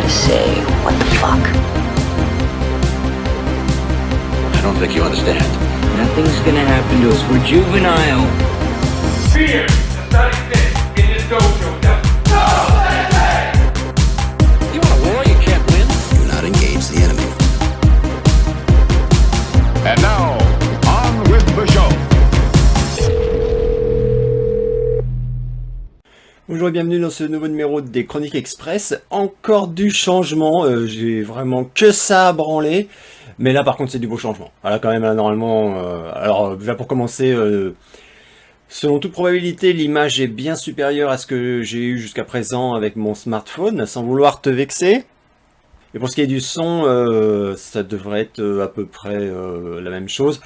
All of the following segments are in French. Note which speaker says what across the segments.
Speaker 1: I say, what the fuck?
Speaker 2: I don't think you understand.
Speaker 1: Nothing's gonna happen to us. We're juvenile.
Speaker 3: Fear does not exist in this dojo.
Speaker 2: You want a war? You can't win.
Speaker 4: Do not engage the enemy.
Speaker 5: And now, on with the show.
Speaker 6: Bonjour et bienvenue dans ce nouveau numéro des Chroniques Express. Encore du changement, j'ai vraiment que ça à branler. Mais là par contre c'est du beau changement. Voilà quand même là, normalement, alors déjà pour commencer, selon toute probabilité l'image est bien supérieure à ce que j'ai eu jusqu'à présent avec mon smartphone, sans vouloir te vexer. Et pour ce qui est du son, ça devrait être à peu près la même chose.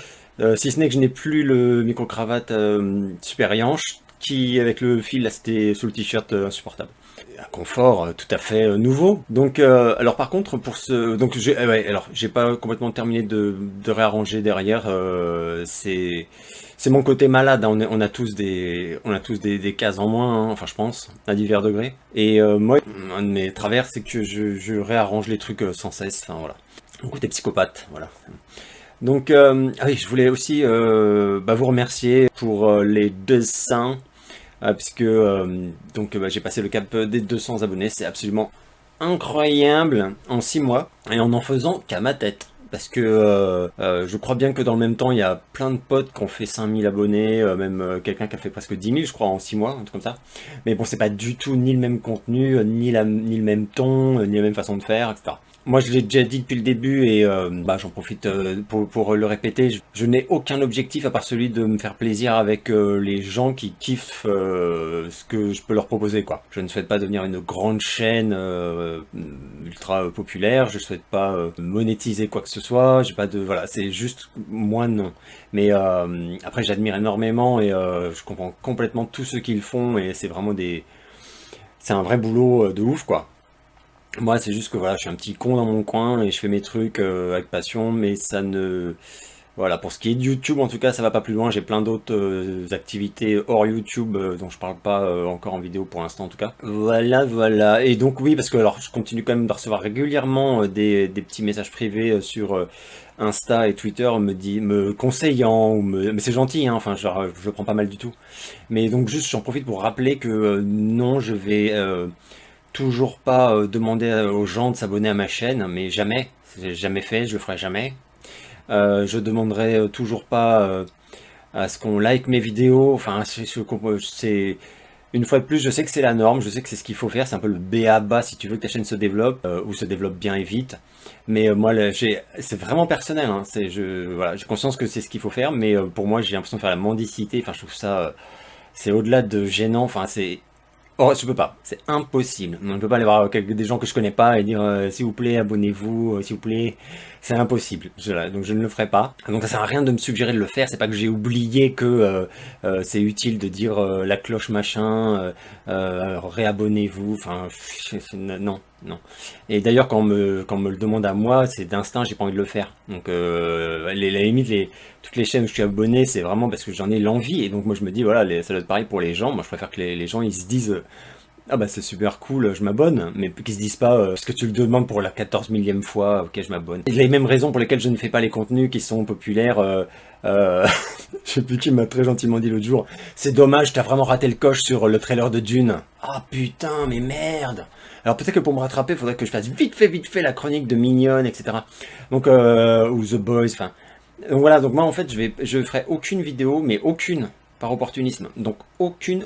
Speaker 6: Si ce n'est que je n'ai plus le micro-cravate super Yanche, qui avec le fil là c'était sous le t-shirt insupportable. Un confort tout à fait nouveau. Donc alors par contre pour ce donc j'ai pas complètement terminé de réarranger derrière, c'est mon côté malade, hein. On a tous des cases en moins, hein, enfin je pense à divers degrés. Et moi un de mes travers c'est que je réarrange les trucs sans cesse, enfin voilà. Mon côté psychopathe, voilà. Donc ah oui, je voulais aussi vous remercier pour les 200 puisque j'ai passé le cap des 200 abonnés, c'est absolument incroyable en 6 mois et en faisant qu'à ma tête. Parce que je crois bien que dans le même temps, il y a plein de potes qui ont fait 5000 abonnés, même quelqu'un qui a fait presque 10 000, je crois, en 6 mois, un truc comme ça. Mais bon, c'est pas du tout ni le même contenu, ni le même ton, ni la même façon de faire, etc. Moi, je l'ai déjà dit depuis le début et j'en profite pour le répéter. Je n'ai aucun objectif à part celui de me faire plaisir avec les gens qui kiffent ce que je peux leur proposer, quoi. Je ne souhaite pas devenir une grande chaîne ultra populaire. Je ne souhaite pas monétiser quoi que ce soit. J'ai pas de voilà, c'est juste moi non. Mais après, j'admire énormément et je comprends complètement tout ce qu'ils font et c'est vraiment c'est un vrai boulot de ouf, quoi. Moi, c'est juste que voilà, je suis un petit con dans mon coin et je fais mes trucs avec passion, mais ça ne... Voilà, pour ce qui est de YouTube, en tout cas, ça va pas plus loin. J'ai plein d'autres activités hors YouTube dont je parle pas encore en vidéo pour l'instant, en tout cas. Voilà. Et donc oui, parce que alors, je continue quand même de recevoir régulièrement des petits messages privés sur Insta et Twitter me conseillant, mais c'est gentil, hein, enfin, genre, je le prends pas mal du tout. Mais donc juste, j'en profite pour rappeler que non, je vais... toujours pas demander aux gens de s'abonner à ma chaîne, mais jamais, j'ai jamais fait, je le ferai jamais. Je demanderai toujours pas à ce qu'on like mes vidéos, enfin c'est une fois de plus, je sais que c'est la norme, je sais que c'est ce qu'il faut faire, c'est un peu le b.a.-ba si tu veux que ta chaîne se développe, ou se développe bien et vite. Mais moi, c'est vraiment personnel, hein, voilà, j'ai conscience que c'est ce qu'il faut faire, mais pour moi, j'ai l'impression de faire la mendicité, enfin je trouve ça, c'est au-delà de gênant, enfin c'est... Oh, je peux pas, c'est impossible. On ne peut pas aller voir des gens que je connais pas et dire s'il vous plaît abonnez-vous, s'il vous plaît, c'est impossible. Donc je ne le ferai pas. Donc ça sert à rien de me suggérer de le faire. C'est pas que j'ai oublié que c'est utile de dire la cloche machin, réabonnez-vous. Enfin non. Et d'ailleurs quand on me le demande à moi, c'est d'instinct, j'ai pas envie de le faire. Donc la limite toutes les chaînes où je suis abonné, c'est vraiment parce que j'en ai l'envie. Et donc moi je me dis voilà, ça doit être pareil pour les gens. Moi je préfère que les gens ils se disent ah bah c'est super cool, je m'abonne, mais qu'ils se disent pas parce que tu le demandes pour la 14 millième fois, ok je m'abonne. Et les mêmes raisons pour lesquelles je ne fais pas les contenus qui sont populaires, je sais plus qui m'a très gentiment dit l'autre jour, c'est dommage, t'as vraiment raté le coche sur le trailer de Dune. Ah putain, mais merde. Alors peut-être que pour me rattraper, il faudrait que je fasse vite fait la chronique de Mignonne, etc. Donc, ou The Boys, enfin... Donc voilà, donc moi en fait je ferai aucune vidéo, mais aucune, par opportunisme. Donc aucune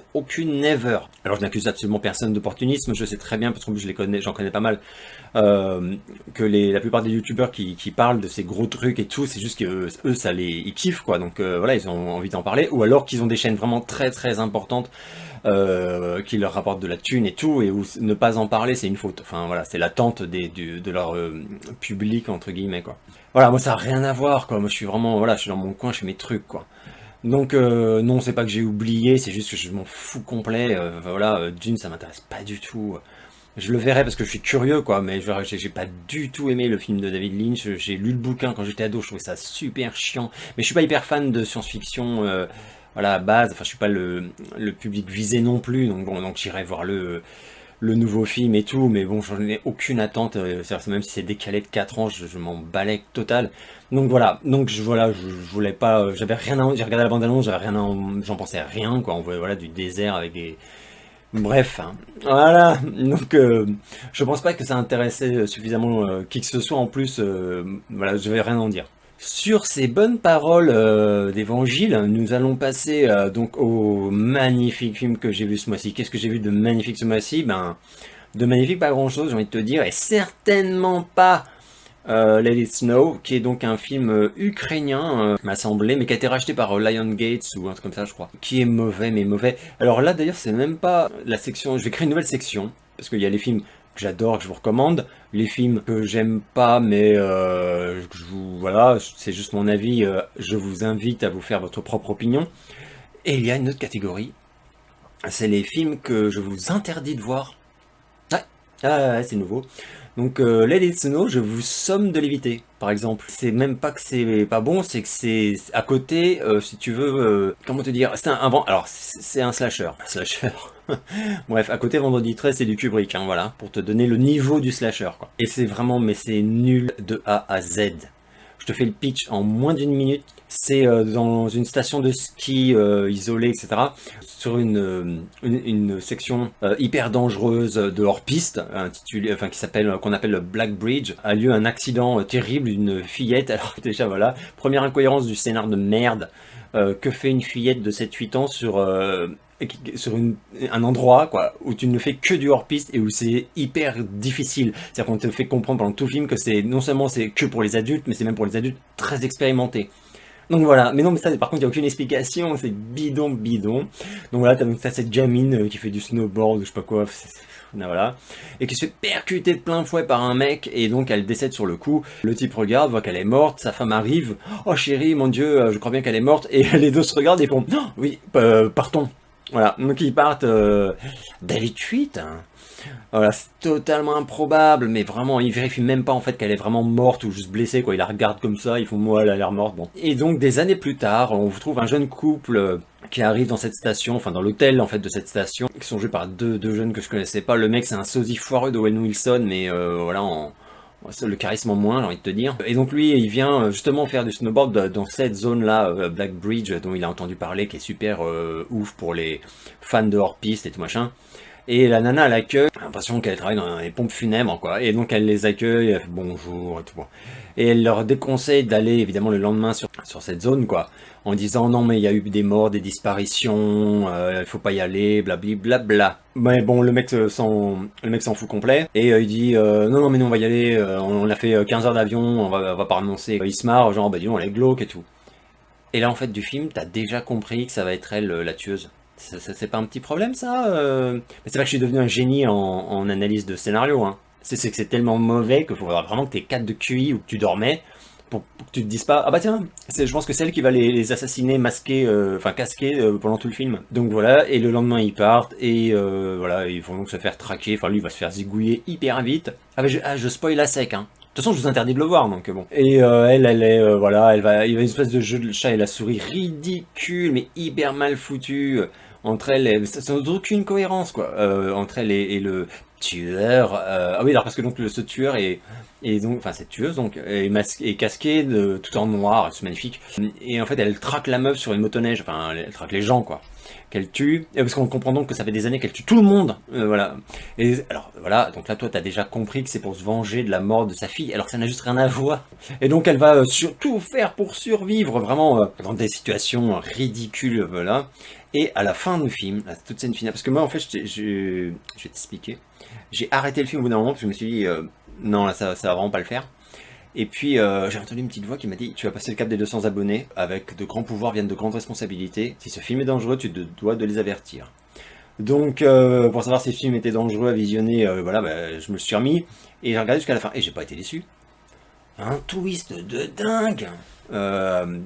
Speaker 6: never. Alors je n'accuse absolument personne d'opportunisme, je sais très bien, parce qu'en plus j'en connais pas mal, que la plupart des youtubeurs qui parlent de ces gros trucs et tout, c'est juste que eux ils kiffent quoi, donc voilà, ils ont envie d'en parler, ou alors qu'ils ont des chaînes vraiment très importantes, qui leur rapportent de la thune et tout, et où ne pas en parler c'est une faute. Enfin voilà, c'est l'attente de leur public entre guillemets quoi. Voilà, moi ça n'a rien à voir quoi, moi je suis vraiment, voilà, je suis dans mon coin, je fais mes trucs quoi. Donc non, c'est pas que j'ai oublié, c'est juste que je m'en fous complet, voilà, Dune ça m'intéresse pas du tout. Je le verrai parce que je suis curieux quoi, mais j'ai pas du tout aimé le film de David Lynch, j'ai lu le bouquin quand j'étais ado, je trouvais ça super chiant, mais je suis pas hyper fan de science-fiction, voilà, à base, enfin je suis pas le public visé non plus, donc bon, donc j'irai voir le le nouveau film et tout, mais bon, j'en ai aucune attente, c'est-à-dire, même si c'est décalé de 4 ans, je m'en balais total. Donc voilà, je voulais pas, j'avais rien à, j'ai regardé la bande-annonce, j'avais rien à, j'en pensais à rien, quoi, on voyait, voilà, du désert avec des... Bref, hein. Voilà, donc je pense pas que ça intéressait suffisamment qui que ce soit en plus, voilà, je vais rien en dire. Sur ces bonnes paroles d'évangile, nous allons passer donc au magnifique film que j'ai vu ce mois-ci. Qu'est-ce que j'ai vu de magnifique ce mois-ci? Ben, de magnifique pas grand-chose, j'ai envie de te dire, et certainement pas Let It Snow, qui est donc un film ukrainien, m'a semblé, mais qui a été racheté par Lionsgate ou un truc comme ça, je crois. Qui est mauvais, mais mauvais. Alors là, d'ailleurs, c'est même pas la section... Je vais créer une nouvelle section, parce qu'il y a les films que j'adore, que je vous recommande, les films que j'aime pas, mais voilà, c'est juste mon avis, je vous invite à vous faire votre propre opinion. Et il y a une autre catégorie, c'est les films que je vous interdis de voir. Ouais, c'est nouveau. Donc Let It Snow, je vous somme de l'éviter, par exemple. C'est même pas que c'est pas bon, c'est que c'est à côté, si tu veux, comment te dire, c'est alors c'est un slasher. Bref, à côté Vendredi 13, c'est du Kubrick, hein, voilà, pour te donner le niveau du slasher, quoi. Et c'est vraiment, mais c'est nul de A à Z. Je te fais le pitch en moins d'une minute. C'est dans une station de ski isolée, etc. Sur une section hyper dangereuse de hors-piste, intitulée, enfin qu'on appelle Black Bridge, a lieu un accident terrible, une fillette. Alors déjà voilà, première incohérence du scénar de merde. Que fait une fillette de 7-8 ans sur un endroit quoi, où tu ne fais que du hors-piste et où c'est hyper difficile. C'est-à-dire qu'on te fait comprendre pendant tout le film que c'est non seulement c'est que pour les adultes, mais c'est même pour les adultes très expérimentés. Donc voilà, mais non, mais ça, par contre, il n'y a aucune explication, c'est bidon. Donc voilà, t'as cette gamine qui fait du snowboard, je sais pas quoi, voilà, et qui se fait percuter de plein fouet par un mec, et donc elle décède sur le coup. Le type regarde, voit qu'elle est morte, sa femme arrive, oh chérie, mon dieu, je crois bien qu'elle est morte, et les deux se regardent et font, oh, oui, partons. Voilà, donc ils partent d'aller de suite, hein. Voilà, c'est totalement improbable, mais vraiment, ils vérifient même pas en fait qu'elle est vraiment morte ou juste blessée, quoi. Ils la regardent comme ça, ils font moi, elle a l'air morte, bon. Et donc, des années plus tard, on vous trouve un jeune couple qui arrive dans cette station, enfin dans l'hôtel en fait de cette station, qui sont joués par deux jeunes que je connaissais pas. Le mec, c'est un sosie foireux d'Owen Wilson, mais voilà, le charisme en moins, j'ai envie de te dire. Et donc lui, il vient justement faire du snowboard dans cette zone-là, Black Bridge, dont il a entendu parler, qui est super ouf pour les fans de hors-piste et tout machin. Et la nana, elle accueille, j'ai l'impression qu'elle travaille dans les pompes funèbres, quoi. Et donc elle les accueille, elle fait bonjour et tout. Et elle leur déconseille d'aller, évidemment, le lendemain sur cette zone, quoi. En disant, non, mais il y a eu des morts, des disparitions, il faut pas y aller, blablabla. Mais bon, le mec s'en fout complet. Et il dit, non, mais nous, on va y aller, on a fait 15 heures d'avion, on va pas renoncer. Il se marre, genre, bah dis, on est glauque et tout. Et là, en fait, du film, t'as déjà compris que ça va être elle, la tueuse. C'est pas un petit problème ça Mais c'est pas que je suis devenu un génie en analyse de scénario, hein. C'est que c'est tellement mauvais qu'il faut vraiment que t'aies 4 de QI ou que tu dormais pour que tu te dises pas, ah bah tiens, je pense que c'est elle qui va les assassiner masqués, enfin casqués pendant tout le film. Donc voilà, et le lendemain ils partent et voilà, ils vont donc se faire traquer, enfin lui il va se faire zigouiller hyper vite. Ah bah je spoil à sec, hein. De toute façon, je vous interdis de le voir, donc bon. Et elle est, voilà, il y a une espèce de jeu de chat et la souris ridicule, mais hyper mal foutu. Entre elle, sans aucune cohérence, quoi. Entre elle et le tueur. Ah oui, alors parce que donc ce tueur est donc, enfin cette tueuse donc est casquée tout en noir, c'est magnifique. Et en fait, elle traque la meuf sur une motoneige. Enfin, elle traque les gens, quoi. Qu'elle tue, parce qu'on comprend donc que ça fait des années qu'elle tue tout le monde, voilà. Et alors voilà, donc là toi t'as déjà compris que c'est pour se venger de la mort de sa fille, alors que ça n'a juste rien à voir. Et donc elle va tout faire pour survivre, vraiment dans des situations ridicules, voilà. Et à la fin du film, à toute scène finale, parce que moi en fait je vais t'expliquer, j'ai arrêté le film au bout d'un moment parce que je me suis dit non là ça va vraiment pas le faire. Et puis j'ai entendu une petite voix qui m'a dit « Tu vas passer le cap des 200 abonnés, avec de grands pouvoirs viennent de grandes responsabilités. Si ce film est dangereux, tu te dois de les avertir. » Donc pour savoir si ce film était dangereux à visionner, voilà, bah, je me suis remis et j'ai regardé jusqu'à la fin. Et j'ai pas été déçu. Un twist de dingue,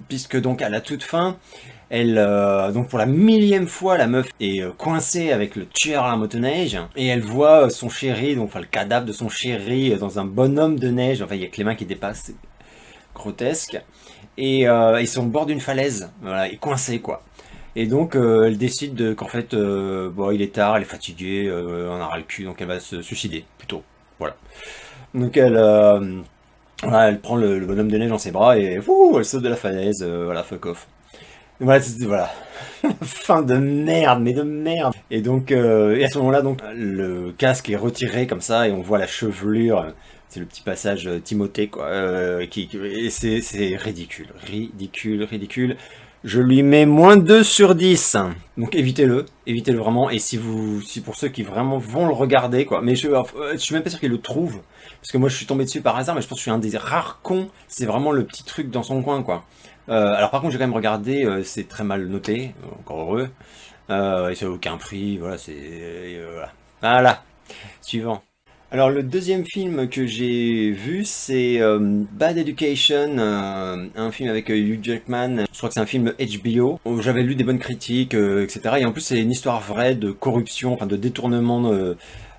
Speaker 6: puisque donc à la toute fin, elle, donc pour la 1000e fois, la meuf est coincée avec le tueur à la motoneige, et elle voit son chéri, donc enfin le cadavre de son chéri dans un bonhomme de neige, enfin il y a que les mains qui dépassent, c'est grotesque, et ils sont au bord d'une falaise, voilà, et coincés quoi. Et donc elle décide qu'en fait, bon, il est tard, elle est fatiguée, on a ras le cul, donc elle va se suicider, plutôt. Voilà. Donc voilà, elle prend le bonhomme de neige dans ses bras et elle saute de la falaise, voilà, fuck off. Voilà, voilà. Fin de merde, mais de merde. Et donc, et à ce moment-là, donc, le casque est retiré comme ça et on voit la chevelure. C'est le petit passage Timothée, quoi. Et c'est ridicule, ridicule. Je lui mets moins 2 sur 10. Donc évitez-le vraiment. Et si pour ceux qui vraiment vont le regarder, quoi. Mais je suis même pas sûr qu'ils le trouvent. Parce que moi je suis tombé dessus par hasard, mais je pense que je suis un des rares cons. C'est vraiment le petit truc dans son coin, quoi. Alors par contre j'ai quand même regardé, c'est très mal noté, encore heureux. Et c'est aucun prix, voilà, voilà. Voilà. Suivant. Alors le deuxième film que j'ai vu c'est Bad Education, un film avec Hugh Jackman. Je crois que c'est un film HBO. J'avais lu des bonnes critiques, etc. Et en plus c'est une histoire vraie de corruption, enfin de détournement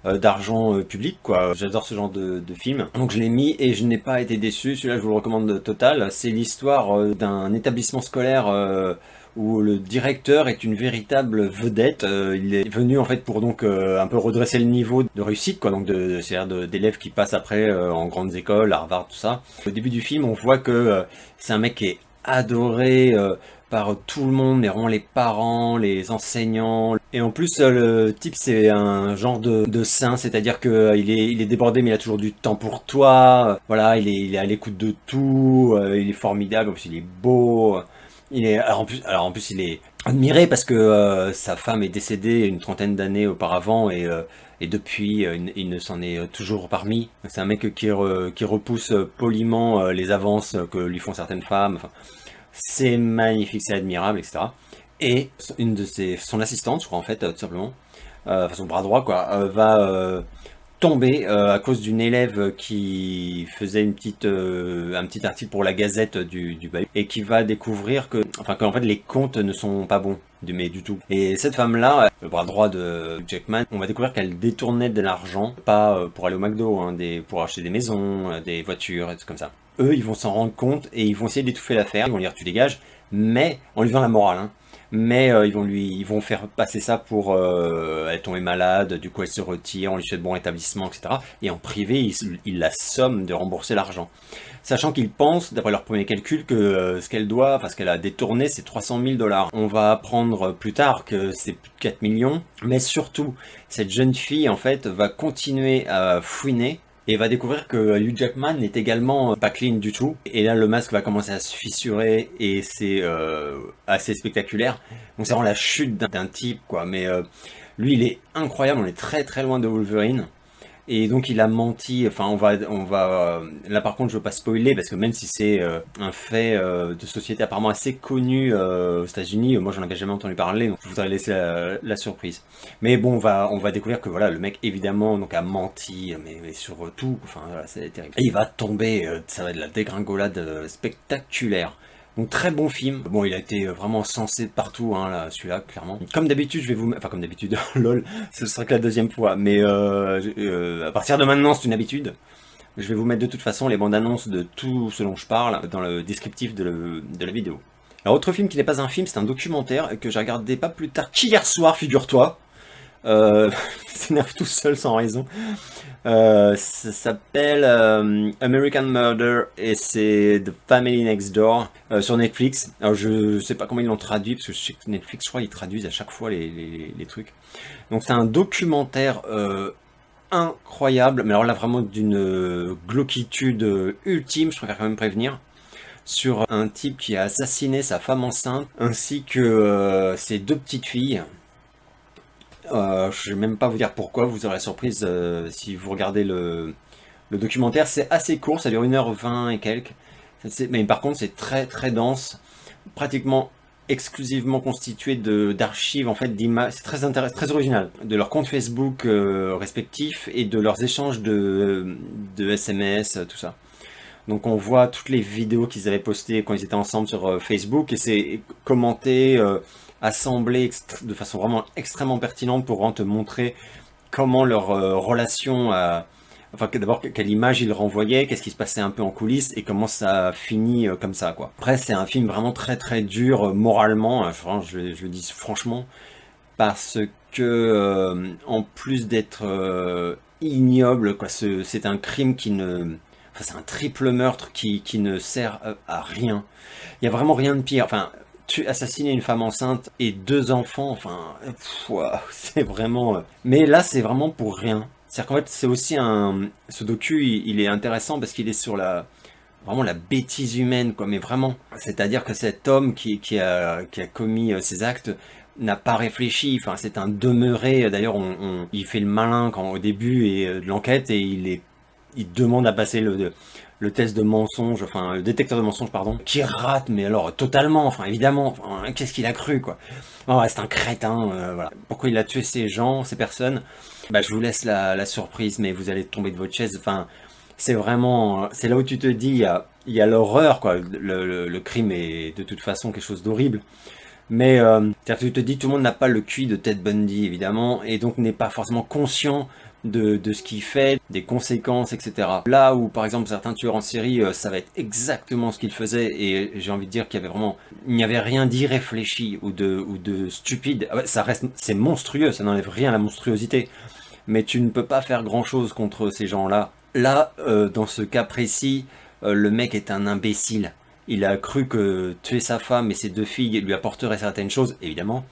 Speaker 6: d'argent public, quoi. J'adore ce genre de film. Donc je l'ai mis et je n'ai pas été déçu. Celui-là je vous le recommande total. C'est l'histoire d'un établissement scolaire où le directeur est une véritable vedette. Il est venu en fait pour donc un peu redresser le niveau de réussite, quoi, donc c'est-à-dire d'élèves qui passent après en grandes écoles, Harvard, tout ça. Au début du film, on voit que c'est un mec qui est adoré par tout le monde, mais vraiment les parents, les enseignants. Et en plus, le type, c'est un genre de saint, c'est-à-dire que il est débordé, mais il a toujours du temps pour toi. Voilà, il est à l'écoute de tout, il est formidable, en plus il est beau. Alors en plus, il est admiré parce que sa femme est décédée une trentaine d'années auparavant et depuis, il ne s'en est toujours pas remis. C'est un mec qui repousse poliment les avances que lui font certaines femmes. Enfin, c'est magnifique, c'est admirable, etc. Et son assistante, je crois en fait, tout simplement, enfin son bras droit, quoi, va tombé à cause d'une élève qui faisait un petit article pour la Gazette du Bayou et qui va découvrir qu'en fait les comptes ne sont pas bons, mais du tout. Et cette femme-là, le bras droit de Jackman, on va découvrir qu'elle détournait de l'argent, pas pour aller au McDo, hein, pour acheter des maisons, des voitures, et tout comme ça. Eux, ils vont s'en rendre compte et ils vont essayer d'étouffer l'affaire, ils vont lui dire tu dégages, mais en lui faisant la morale, hein. Mais ils vont faire passer ça pour elle est tombée malade, du coup elle se retire, on lui souhaite bon rétablissement, etc. Et en privé, ils la somment de rembourser l'argent. Sachant qu'ils pensent, d'après leur premier calcul, que ce qu'elle a détourné, c'est 300 000 $. On va apprendre plus tard que c'est plus de 4 millions. Mais surtout, cette jeune fille, en fait, va continuer à fouiner et va découvrir que Hugh Jackman n'est également pas clean du tout. Et là, le masque va commencer à se fissurer et c'est assez spectaculaire. Donc c'est vraiment la chute d'un type, quoi. Mais lui, il est incroyable, on est très très loin de Wolverine. Et donc il a menti, enfin on va là par contre je veux pas spoiler parce que même si c'est un fait de société apparemment assez connu aux États-Unis, moi j'en avais jamais entendu parler, donc je voudrais laisser la surprise. Mais bon, on va découvrir que voilà, le mec évidemment donc a menti, mais sur tout, enfin voilà, c'est terrible. Et il va tomber, ça va être de la dégringolade spectaculaire. Donc très bon film. Bon, il a été vraiment censé partout, hein, là, celui-là, clairement. Comme d'habitude, je vais vous... Enfin, comme d'habitude, lol, ce sera que la deuxième fois. Mais à partir de maintenant, c'est une habitude. Je vais vous mettre de toute façon les bandes annonces de tout ce dont je parle dans le descriptif de la vidéo. Alors, autre film qui n'est pas un film, c'est un documentaire que j'ai regardé pas plus tard qu'hier soir, figure-toi. S'énerve tout seul sans raison. Ça s'appelle American Murder et c'est The Family Next Door sur Netflix. Alors je sais pas comment ils l'ont traduit parce que je sais que Netflix, je crois, ils traduisent à chaque fois les trucs. Donc c'est un documentaire incroyable, mais alors là vraiment d'une glauquitude ultime, je préfère quand même prévenir, sur un type qui a assassiné sa femme enceinte ainsi que ses deux petites filles. Je vais même pas vous dire pourquoi, vous aurez la surprise si vous regardez le documentaire. C'est assez court, ça dure 1h20 et quelques. Mais par contre c'est très très dense, pratiquement exclusivement constitué d'archives en fait, d'images. C'est très intéressant, très original, de leurs comptes Facebook respectifs et de leurs échanges de SMS, tout ça. Donc on voit toutes les vidéos qu'ils avaient postées quand ils étaient ensemble sur Facebook et c'est commenté, assemblé de façon vraiment extrêmement pertinente pour vraiment te montrer comment leur relation a enfin d'abord quelle image il renvoyait, qu'est-ce qui se passait un peu en coulisses et comment ça finit comme ça quoi. Après c'est un film vraiment très très dur moralement, je le dis franchement, parce que en plus d'être ignoble quoi, c'est un crime qui ne... Enfin, c'est un triple meurtre qui ne sert à rien. Il y a vraiment rien de pire. Enfin, assassiner une femme enceinte et 2 enfants, enfin, c'est vraiment... Mais là, c'est vraiment pour rien. C'est-à-dire qu'en fait, c'est aussi un... Ce docu, il est intéressant parce qu'il est sur vraiment la bêtise humaine, quoi, mais vraiment. C'est-à-dire que cet homme qui a commis ces actes n'a pas réfléchi, enfin, c'est un demeuré. D'ailleurs, il fait le malin au début de l'enquête et il demande à passer le test de mensonge, enfin le détecteur de mensonge pardon, qui rate, mais alors totalement, enfin évidemment, enfin, qu'est-ce qu'il a cru quoi. Bon, ouais, c'est un crétin, voilà. Pourquoi il a tué ces personnes, bah je vous laisse la surprise, mais vous allez tomber de votre chaise, enfin c'est vraiment, c'est là où tu te dis, il y a l'horreur quoi, le crime est de toute façon quelque chose d'horrible. Mais tu te dis, tout le monde n'a pas le QI de Ted Bundy, évidemment, et donc n'est pas forcément conscient de ce qu'il fait, des conséquences, etc. Là où, par exemple, certains tueurs en série, ça va être exactement ce qu'ils faisaient, et j'ai envie de dire qu'il y avait vraiment, il n'y avait rien d'irréfléchi ou de stupide. Ça reste, c'est monstrueux, ça n'enlève rien à la monstruosité, mais tu ne peux pas faire grand-chose contre ces gens-là. Là, dans ce cas précis, le mec est un imbécile. Il a cru que tuer sa femme et ses 2 filles lui apporterait certaines choses, évidemment.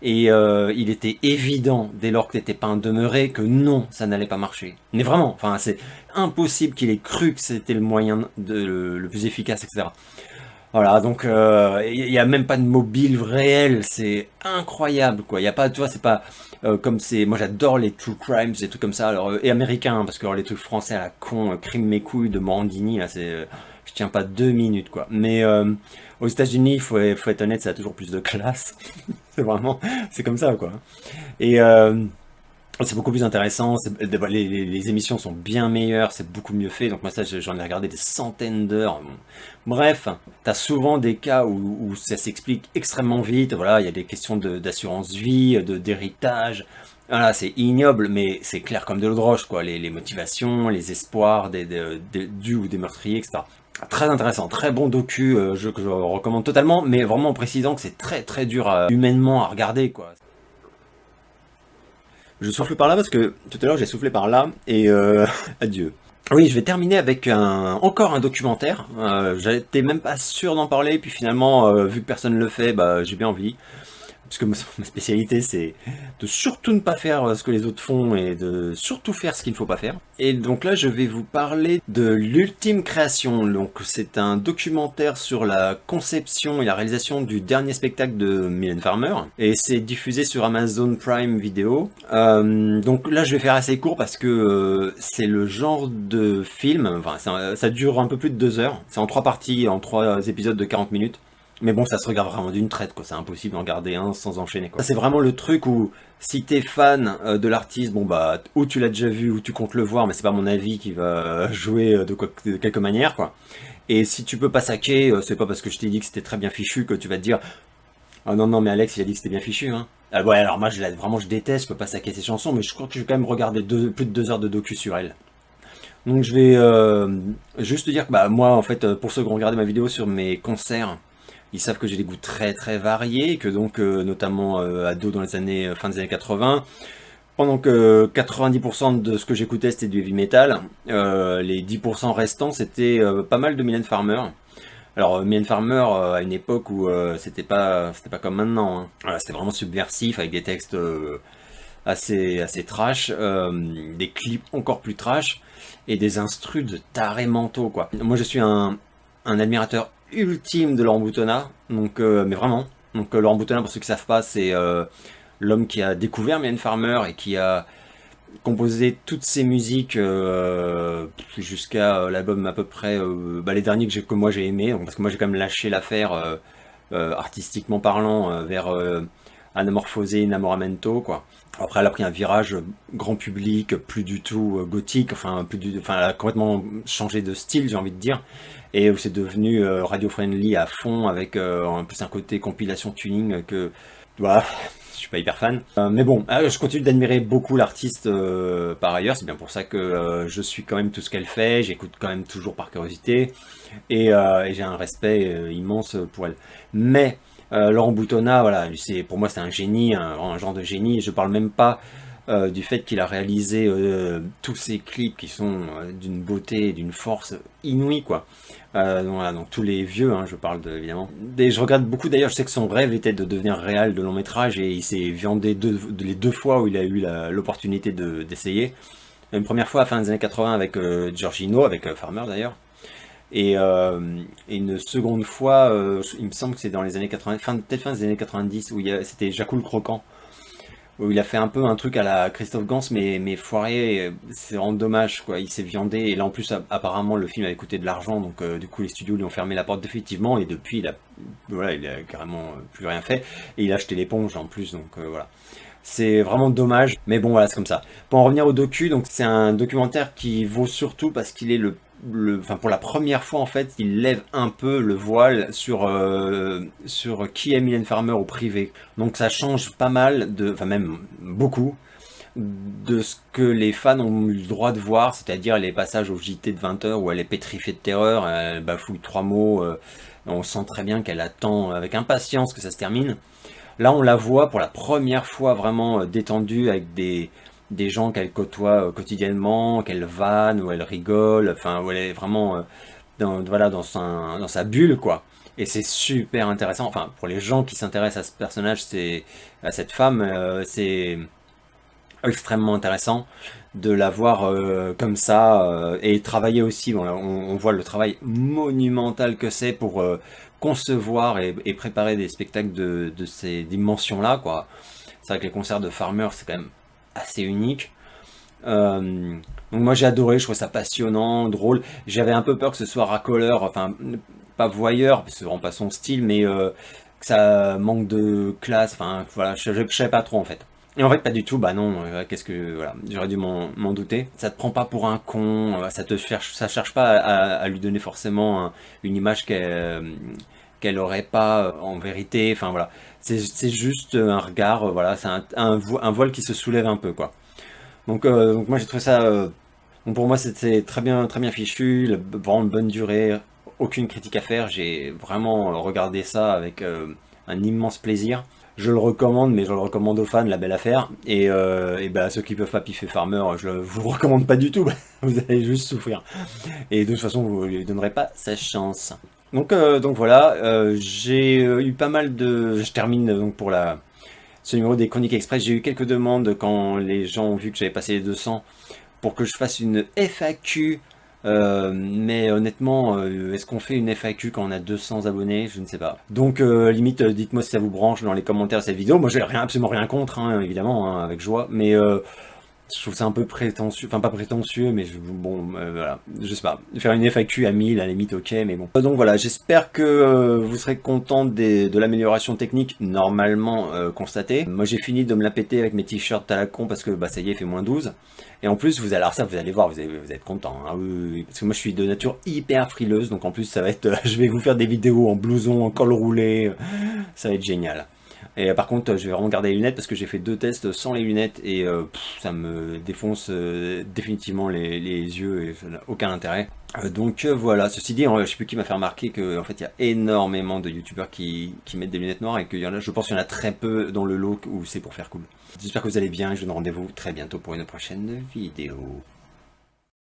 Speaker 6: Et il était évident, dès lors que t'étais pas un demeuré, que non, ça n'allait pas marcher. Mais vraiment, enfin, c'est impossible qu'il ait cru que c'était le moyen le plus efficace, etc. Voilà, donc il n'y a même pas de mobile réel, c'est incroyable, quoi. Il y a pas, tu vois, c'est pas comme c'est... Moi j'adore les true crimes, des trucs comme ça, alors, et américains, parce que alors, les trucs français à la con, Crime mes couilles de Morandini, là, c'est... je tiens pas 2 minutes, quoi. Mais aux États-Unis, il faut être honnête, ça a toujours plus de classe. C'est vraiment... C'est comme ça, quoi. Et... c'est beaucoup plus intéressant, les émissions sont bien meilleures, c'est beaucoup mieux fait, donc moi ça j'en ai regardé des centaines d'heures. Bref, t'as souvent des cas où ça s'explique extrêmement vite, voilà, il y a des questions d'assurance vie, d'héritage, voilà, c'est ignoble, mais c'est clair comme de l'eau de roche, quoi, les motivations, les espoirs du ou des meurtriers, etc. Très intéressant, très bon docu, que je recommande totalement, mais vraiment en précisant que c'est très très dur humainement à regarder, quoi. Je souffle par là parce que tout à l'heure j'ai soufflé par là et adieu. Oui, je vais terminer avec encore un documentaire. J'étais même pas sûr d'en parler, puis finalement, vu que personne ne le fait, bah j'ai bien envie. Parce que ma spécialité c'est de surtout ne pas faire ce que les autres font et de surtout faire ce qu'il ne faut pas faire. Et donc là je vais vous parler de l'ultime création. Donc c'est un documentaire sur la conception et la réalisation du dernier spectacle de Mylène Farmer. Et c'est diffusé sur Amazon Prime Video. Donc là je vais faire assez court parce que c'est le genre de film, enfin ça dure un peu plus de 2 heures. C'est en 3 parties, en 3 épisodes de 40 minutes. Mais bon, ça se regarde vraiment d'une traite, quoi. C'est impossible d'en garder un sans enchaîner, quoi. C'est vraiment le truc où, si t'es fan de l'artiste, bon bah, ou tu l'as déjà vu, ou tu comptes le voir, mais c'est pas mon avis qui va jouer de quelque manière, quoi. Et si tu peux pas saquer, c'est pas parce que je t'ai dit que c'était très bien fichu que tu vas te dire ah non, mais Alex, il a dit que c'était bien fichu, hein. Ah ouais, alors moi, vraiment, je déteste, je peux pas saquer ses chansons, mais je crois que je vais quand même regarder plus de 2 heures de docu sur elle. Donc je vais juste te dire que, bah, moi, en fait, pour ceux qui ont regardé ma vidéo sur mes concerts, ils savent que j'ai des goûts très très variés, que donc notamment ado dans les années fin des années 80, pendant que 90% de ce que j'écoutais c'était du heavy metal, les 10% restants c'était pas mal de Mylène Farmer. Alors Mylène Farmer à une époque où c'était pas comme maintenant, hein. Voilà, c'était vraiment subversif avec des textes assez trash, des clips encore plus trash et des instrus de tarés mentaux, quoi. Moi je suis un admirateur ultime de Laurent Boutonnat, donc mais vraiment. Donc Laurent Boutonnat, pour ceux qui ne savent pas, c'est l'homme qui a découvert Mylène Farmer et qui a composé toutes ses musiques jusqu'à l'album à peu près les derniers que moi j'ai aimé, parce que moi j'ai quand même lâché l'affaire artistiquement parlant vers Anamorphosé, Innamoramento, quoi. Après elle a pris un virage grand public, plus du tout gothique, enfin elle a complètement changé de style, j'ai envie de dire, et c'est devenu radio friendly à fond avec en plus un côté compilation tuning que voilà, je suis pas hyper fan. Mais bon, je continue d'admirer beaucoup l'artiste par ailleurs, c'est bien pour ça que je suis quand même tout ce qu'elle fait, j'écoute quand même toujours par curiosité, et j'ai un respect immense pour elle. Mais Laurent Boutonnat, voilà, pour moi c'est un génie, un genre de génie, je parle même pas du fait qu'il a réalisé tous ces clips qui sont d'une beauté, d'une force inouïe, quoi. Donc, voilà, donc tous les vieux, hein, je parle évidemment. Et je regrette beaucoup d'ailleurs, je sais que son rêve était de devenir réal de long métrage et il s'est viandé les deux fois où il a eu l'opportunité d'essayer. Une première fois à la fin des années 80 avec Giorgino, avec Farmer d'ailleurs. Et une seconde fois, il me semble que c'est dans les années 80, peut-être fin des années 90, où c'était Jacou le Croquant, où il a fait un peu un truc à la Christophe Gans, mais foiré, c'est vraiment dommage, quoi. Il s'est viandé, et là en plus apparemment le film avait coûté de l'argent, donc du coup les studios lui ont fermé la porte définitivement, et depuis il a carrément plus rien fait, et il a acheté l'éponge en plus, donc voilà. C'est vraiment dommage, mais bon voilà, c'est comme ça. Pour en revenir au docu, donc c'est un documentaire qui vaut surtout parce qu'il est pour la première fois en fait, il lève un peu le voile sur qui est Mylène Farmer au privé. Donc ça change pas mal, même beaucoup, de ce que les fans ont eu le droit de voir, c'est-à-dire les passages au JT de 20h où elle est pétrifiée de terreur, elle bafouille 3 mots, on sent très bien qu'elle attend avec impatience que ça se termine. Là on la voit pour la première fois vraiment détendue avec des gens qu'elle côtoie quotidiennement, qu'elle vanne, où elle rigole, enfin où elle est vraiment dans sa bulle, quoi. Et c'est super intéressant, enfin pour les gens qui s'intéressent à ce personnage, à cette femme, c'est extrêmement intéressant de la voir comme ça, et travailler aussi, on voit le travail monumental que c'est pour concevoir et préparer des spectacles de ces dimensions-là, quoi. C'est vrai que les concerts de Farmer, c'est quand même assez unique. Donc moi j'ai adoré, je trouve ça passionnant, drôle. J'avais un peu peur que ce soit racoleur, enfin pas voyeur, parce que c'est vraiment pas son style, mais que ça manque de classe, enfin voilà, je savais pas trop en fait. Et en fait pas du tout, bah non, voilà, j'aurais dû m'en douter. Ça te prend pas pour un con, ça cherche pas à lui donner forcément une image qu'elle aurait pas en vérité, enfin voilà. C'est juste un regard, voilà, c'est un voile qui se soulève un peu, quoi. Donc moi j'ai trouvé ça, pour moi c'était très bien fichu, vraiment une bonne durée, aucune critique à faire, j'ai vraiment regardé ça avec un immense plaisir. Je le recommande, mais je le recommande aux fans, la belle affaire, et ceux qui peuvent pas piffer Farmer, je vous recommande pas du tout, vous allez juste souffrir. Et de toute façon vous lui donnerez pas sa chance. Donc voilà, j'ai eu pas mal de... Je termine donc pour ce numéro des Chroniques Express. J'ai eu quelques demandes quand les gens ont vu que j'avais passé les 200 pour que je fasse une FAQ. Mais honnêtement, est-ce qu'on fait une FAQ quand on a 200 abonnés? Je ne sais pas. Donc limite, dites-moi si ça vous branche dans les commentaires de cette vidéo. Moi j'ai absolument rien contre, hein, évidemment, hein, avec joie. Mais je trouve ça un peu prétentieux, enfin pas prétentieux, mais voilà, je sais pas, faire une FAQ à 1000 à la limite, ok, mais bon. Donc voilà, j'espère que vous serez content de l'amélioration technique normalement constatée. Moi j'ai fini de me la péter avec mes t-shirts à la con parce que ça y est, il fait moins 12. Et en plus, vous allez voir, vous allez être content, hein, oui, parce que moi je suis de nature hyper frileuse, donc en plus ça va être, je vais vous faire des vidéos en blouson, en col roulé, ça va être génial. Et par contre, je vais vraiment garder les lunettes parce que j'ai fait 2 tests sans les lunettes et ça me défonce définitivement les yeux et ça n'a aucun intérêt. Donc voilà, ceci dit, je sais plus qui m'a fait remarquer qu'en fait il y a énormément de youtubeurs qui mettent des lunettes noires et qu'il y en a, je pense qu'il y en a très peu dans le lot où c'est pour faire cool. J'espère que vous allez bien et je vous donne rendez-vous très bientôt pour une prochaine vidéo.